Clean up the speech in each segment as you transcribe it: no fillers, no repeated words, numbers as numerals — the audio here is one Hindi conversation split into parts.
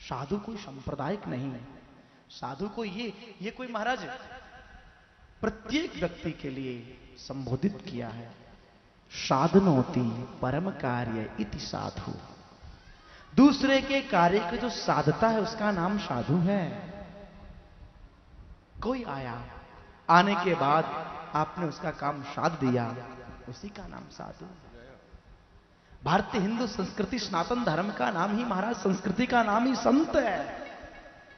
साधु कोई सांप्रदायिक नहीं, साधु को ये कोई महाराज प्रत्येक व्यक्ति के लिए संबोधित किया है। साधनोति परम कार्य इति साधु, दूसरे के कार्य को जो साधता है उसका नाम साधु है। कोई आया, आने के बाद आपने उसका काम साध दिया, उसी का नाम साधु। भारतीय हिंदू संस्कृति सनातन धर्म का नाम ही महाराज, संस्कृति का नाम ही संत है।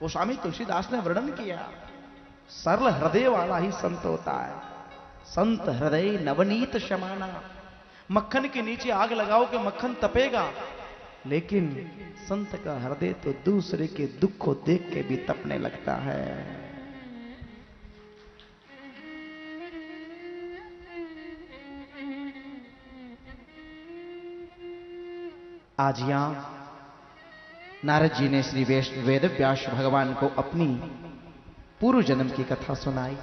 वो स्वामी तुलसीदास ने वर्णन किया, सरल हृदय वाला ही संत होता है। संत हृदय नवनीत शमाना, मक्खन के नीचे आग लगाओ कि मक्खन तपेगा, लेकिन संत का हृदय तो दूसरे के दुख को देख के भी तपने लगता है। आज यहां नारद जी ने श्री वेद व्यास भगवान को अपनी पूर्व जन्म की कथा सुनाई।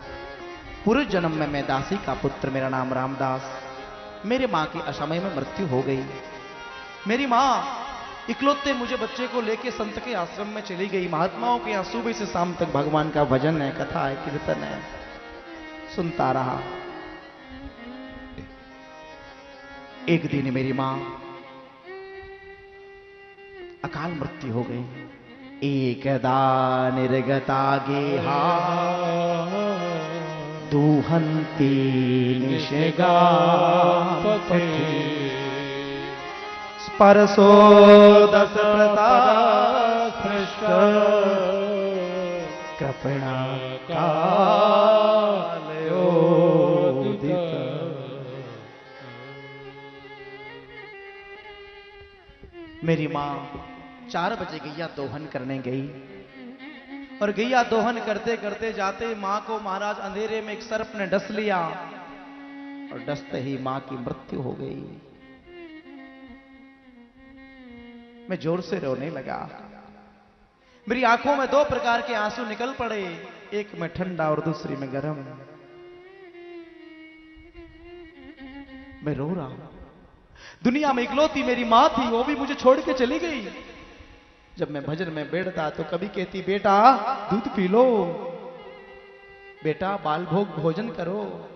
पूर्व जन्म में मैं दासी का पुत्र, मेरा नाम रामदास, मेरे मां की असमय में मृत्यु हो गई। मेरी मां इकलौते मुझे बच्चे को लेके संत के आश्रम में चली गई। महात्माओं के यहां सुबह से शाम तक भगवान का भजन है, कथा है, कीर्तन है, सुनता रहा। एक दिन मेरी मां अकाल मृत्यु हो गई। एकदा निर्गता गेहा दुहंती निषेगा स्पर्शो दस प्रतापृष्ट कृपणा कालयोदित। मेरी मां 4 बजे गैया दोहन करने गई, और गैया दोहन करते करते जाते मां को महाराज अंधेरे में एक सर्प ने डस लिया, और डसते ही मां की मृत्यु हो गई। मैं जोर से रोने लगा। मेरी आंखों में 2 प्रकार के आंसू निकल पड़े, एक में ठंडा और दूसरी में गर्म। मैं रो रहा हूं। दुनिया में इकलौती मेरी मां थी, वो भी मुझे छोड़ के चली गई। जब मैं भजन में बैठता तो कभी कहती, बेटा दूध पी लो, बेटा बाल भोग भोजन करो।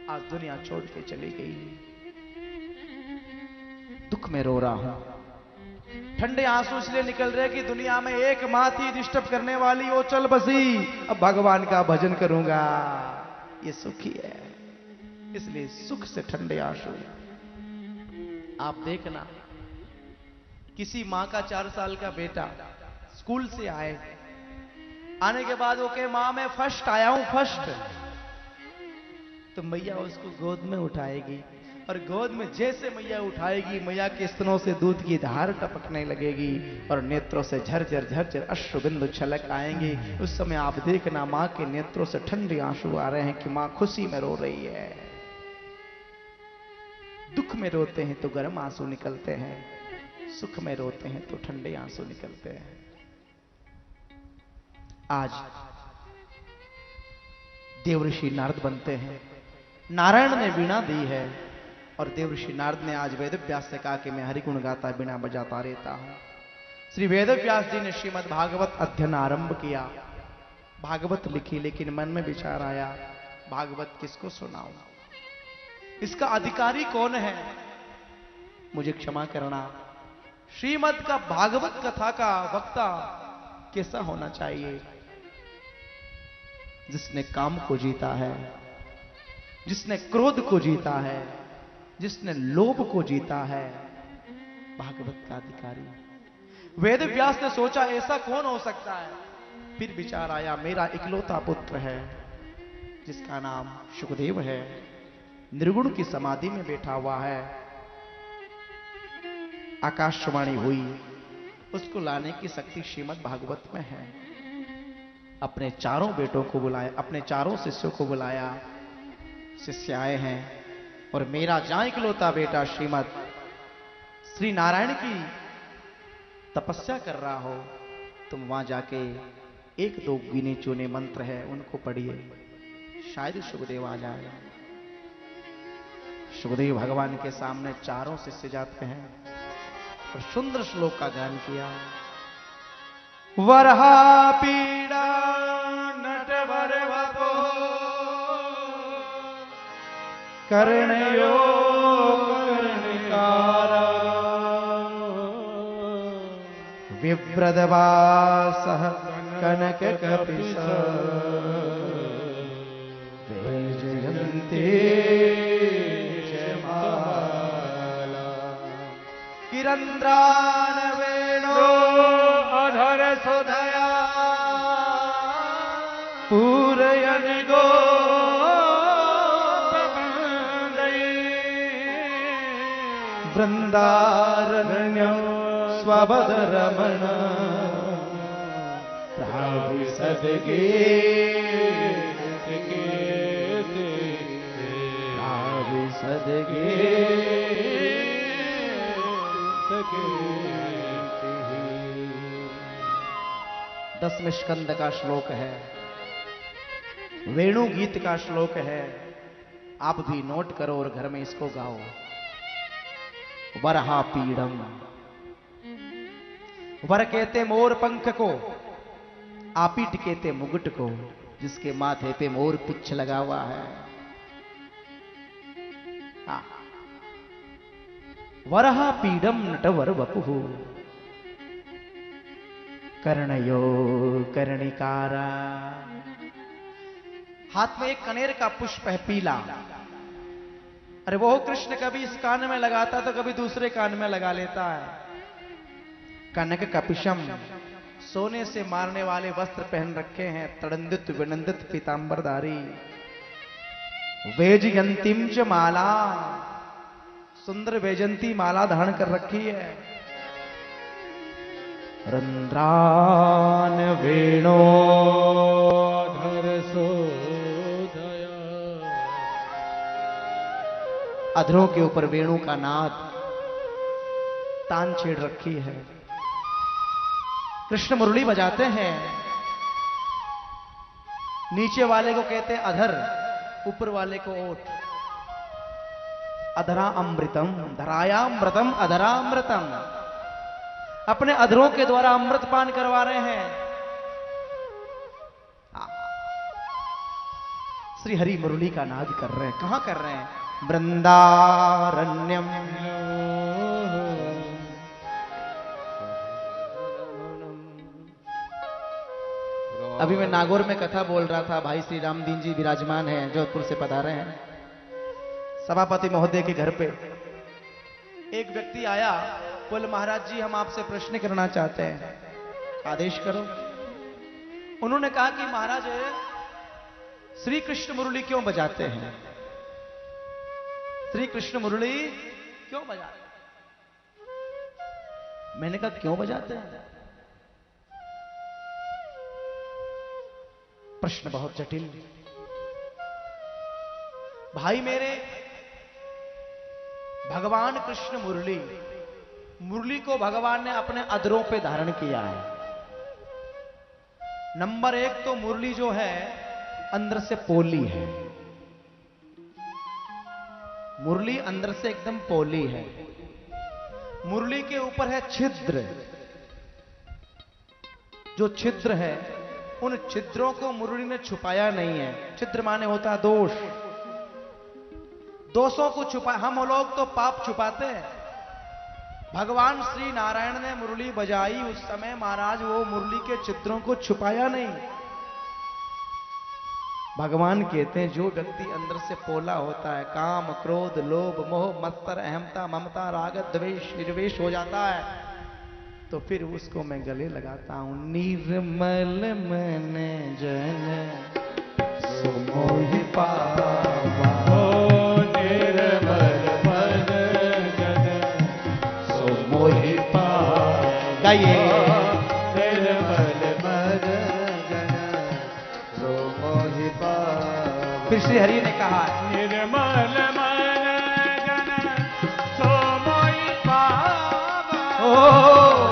आज दुनिया छोड़ के चली गई, दुख में रो रहा हूं। ठंडे आंसू इसलिए निकल रहे कि दुनिया में एक मां थी डिस्टर्ब करने वाली, वो चल बसी, अब भगवान का भजन करूंगा, ये सुखी है, इसलिए सुख से ठंडे आंसू। आप देखना, किसी मां का 4 साल का बेटा स्कूल से आए, आने के बाद वो कहे मां मैं फर्स्ट आया हूं, फर्स्ट, तो मैया उसको गोद में उठाएगी, और गोद में जैसे मैया उठाएगी, मैया के स्तनों से दूध की धार टपकने लगेगी, और नेत्रों से झरझर झरझर अश्रुबिंदु छलक आएंगे। उस समय आप देखना मां के नेत्रों से ठंडे आंसू आ रहे हैं कि मां खुशी में रो रही है। दुख में रोते हैं तो गर्म आंसू निकलते हैं, सुख में रोते हैं तो ठंडे आंसू निकलते हैं। आज देवऋषि नारद बनते हैं, नारायण ने वीणा दी है, और देवऋषि नारद ने आज वेद व्यास से कहा कि मैं हरिगुण गाता वीणा बजाता रहता हूं। श्री वेद व्यास जी ने श्रीमद् भागवत अध्ययन आरंभ किया, भागवत लिखी, लेकिन मन में विचार आया भागवत किसको सुनाऊं, इसका अधिकारी कौन है। मुझे क्षमा करना, श्रीमद् का भागवत कथा का वक्ता कैसा होना चाहिए, जिसने काम को जीता है, जिसने क्रोध को जीता है, जिसने लोभ को जीता है, भागवत का अधिकारी। वेद व्यास ने सोचा ऐसा कौन हो सकता है। फिर विचार आया मेरा इकलौता पुत्र है जिसका नाम सुखदेव है, निर्गुण की समाधि में बैठा हुआ है। आकाशवाणी हुई, उसको लाने की शक्ति श्रीमद् भागवत में है। अपने चारों बेटों को बुलाया, अपने चारों शिष्यों को बुलाया, शिष्य आए हैं, और मेरा जहां इकलौता बेटा श्रीमद् श्री नारायण की तपस्या कर रहा हो, तुम वहां जाके 1-2 गिने चुने मंत्र है उनको पढ़िए, शायद सुखदेव आ जाए। सुखदेव भगवान के सामने चारों शिष्य जाते हैं और सुंदर श्लोक का गान किया। वरहा पीड़ा नटवर वपो कर्णयो कर्णिकारा विव्रतवासः कनक कपिश वैजयन्ते जयमाला किरन्द्रान वेणो अधर सुधया पूरयन गो वृंदारण्यं स्वबदरमण सदगे सदगे दसवें स्कंद का श्लोक है, वेणु गीत का श्लोक है। आप भी नोट करो और घर में इसको गाओ। वरहा पीड़म, वर कहते मोर पंख को, आपीट कहते मुकुट को, जिसके माथे पे मोर पिछ लगा हुआ है। वरहा पीडम नटवर वपुः कर्णयो कर्णिकारा। हाथ में एक कनेर का पुष्प है पीला। अरे वो कृष्ण कभी इस कान में लगाता तो कभी दूसरे कान में लगा लेता है। कनक कपिशम, सोने से मारने वाले वस्त्र पहन रखे हैं, तड़ंदित विनंदित पीतांबरधारी। वेजयंतीम च माला, सुंदर वैजंती माला धारण कर रखी है। रंध्रान वेणो धर सोधया, अधरों के ऊपर वेणु का नाद तान छेड़ रखी है। कृष्ण मुरली बजाते हैं। नीचे वाले को कहते हैं अधर, ऊपर वाले को ओठ। अधरा अमृतम धरायामृतम अधरामृतम, अपने अधरों के द्वारा अमृत पान करवा रहे हैं। श्री हरि मुरली का नाद कर रहे हैं। कहां कर रहे हैं? वृंदारण्यम। अभी मैं नागौर में कथा बोल रहा था, भाई श्री राम दीन जी विराजमान हैं, जोधपुर से पधारे हैं। सभापति महोदय के घर पे एक व्यक्ति आया, बोले महाराज जी हम आपसे प्रश्न करना चाहते हैं, आदेश करो। उन्होंने कहा कि महाराज श्री कृष्ण मुरली क्यों बजाते हैं? श्री कृष्ण मुरली क्यों बजाते हैं? मैंने कहा क्यों बजाते हैं? प्रश्न बहुत जटिल। भाई मेरे, भगवान कृष्ण मुरली, मुरली को भगवान ने अपने अधरों पे धारण किया है। नंबर एक तो मुरली जो है अंदर से पोली है। मुरली अंदर से एकदम पोली है। मुरली के ऊपर है छिद्र। जो छिद्र है उन छिद्रों को मुरली ने छुपाया नहीं है। छिद्र माने होता है दोष। दोषों को छुपा, हम लोग तो पाप छुपाते हैं। भगवान श्री नारायण ने मुरली बजाई उस समय महाराज वो मुरली के छिद्रों को छुपाया नहीं। भगवान कहते हैं जो व्यक्ति अंदर से पोला होता है, काम क्रोध लोभ मोह मत्सर अहमता ममता राग द्वेष निर्वेश हो जाता है, तो फिर उसको मैं गले लगाता हूं। निर्मल मन जन सुमोहि पावा, निर्मल मन जन सुमोहि पावा। गाइए। निर्मल मन जन सुमोहि पावा। फिर श्री हरि ने कहा निर्मल मन जन सुमोहि पावा।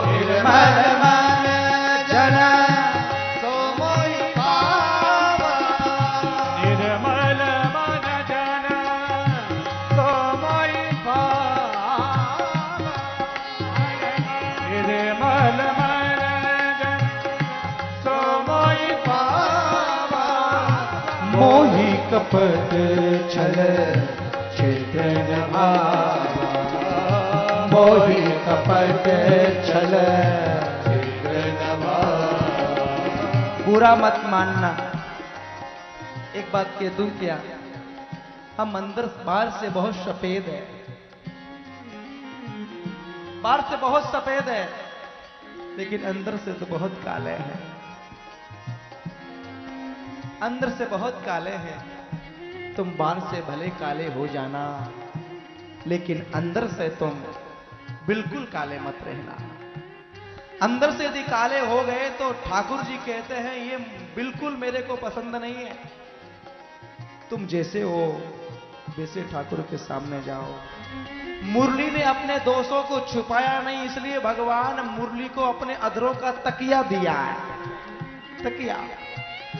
निर्मल मन जन सोमोहि पावा। निर्मल मन जन सोमोहि पावा। निर्मल मन जन मोही कपट छल चित्र न भावा, मोही कपट छल चित्र न भावा। बुरा मत मानना, एक बात कह दूं क्या, हम अंदर बाहर से बहुत सफेद है, बाहर से बहुत सफेद है, लेकिन अंदर से तो बहुत काले हैं। अंदर से बहुत काले हैं। तुम बाहर से भले काले हो जाना, लेकिन अंदर से तुम बिल्कुल काले मत रहना। अंदर से यदि काले हो गए तो ठाकुर जी कहते हैं ये बिल्कुल मेरे को पसंद नहीं है। तुम जैसे हो वैसे ठाकुर के सामने जाओ। मुरली ने अपने दोषों को छुपाया नहीं, इसलिए भगवान मुरली को अपने अधरों का तकिया दिया है, तकिया,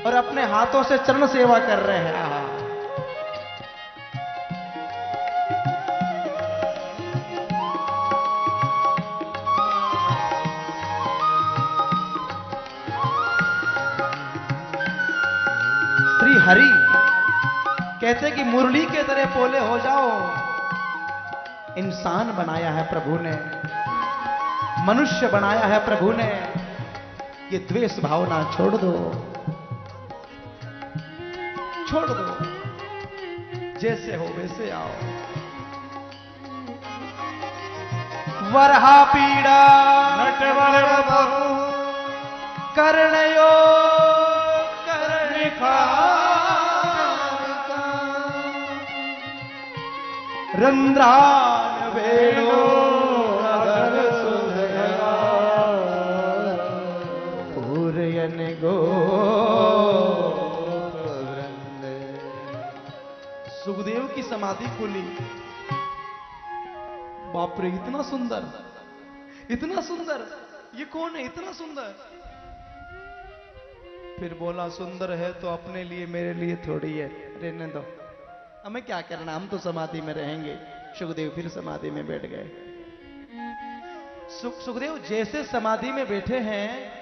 और अपने हाथों से चरण सेवा कर रहे हैं। आहा, श्री हरि कहते कि मुरली के तरह पोले हो जाओ। इंसान बनाया है प्रभु ने, मनुष्य बनाया है प्रभु ने, ये द्वेष भावना छोड़ दो, छोड़ दो, जैसे हो वैसे आओ। वरहा पीड़ा नटवर बहु कर्णयो कर्णिका रंध्रान वेणो अधर सुधया पूरयन गो। सुखदेव की समाधि खुली, बाप रे इतना सुंदर, इतना सुंदर, ये कौन है इतना सुंदर। फिर बोला सुंदर है तो अपने लिए मेरे लिए थोड़ी है, रहने दो, हमें क्या करना, हम तो समाधि में रहेंगे। सुखदेव फिर समाधि में बैठ गए। सुखदेव जैसे समाधि में बैठे हैं,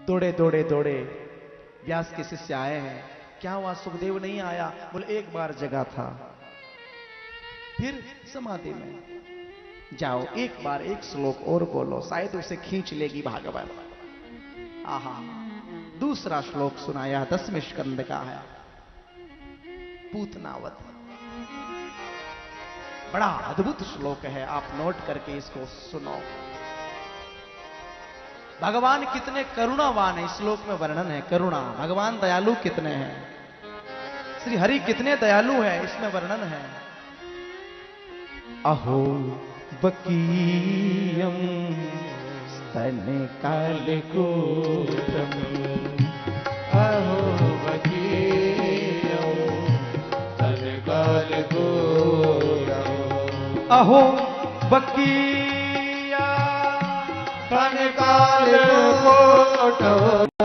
दौड़े दौड़े दौड़े व्यास के शिष्य आए हैं। क्या हुआ, सुखदेव नहीं आया? बोले एक बार जगा था, फिर समाधि में। जाओ एक बार एक श्लोक और बोलो, शायद उसे खींच लेगी भागवत। आहा, दूसरा श्लोक सुनाया, 10वें स्कंद का है, पूतनावत। बड़ा अद्भुत श्लोक है, आप नोट करके इसको सुनो। भगवान कितने करुणावान है, इस श्लोक में वर्णन है करुणा। भगवान दयालु कितने हैं, श्री हरि कितने दयालु है, इसमें वर्णन है। अहो बकीयम स्तन कालकूटम, अहो बकीयम स्तन कालकूटम, अहो बकीया स्तन कालकूटम।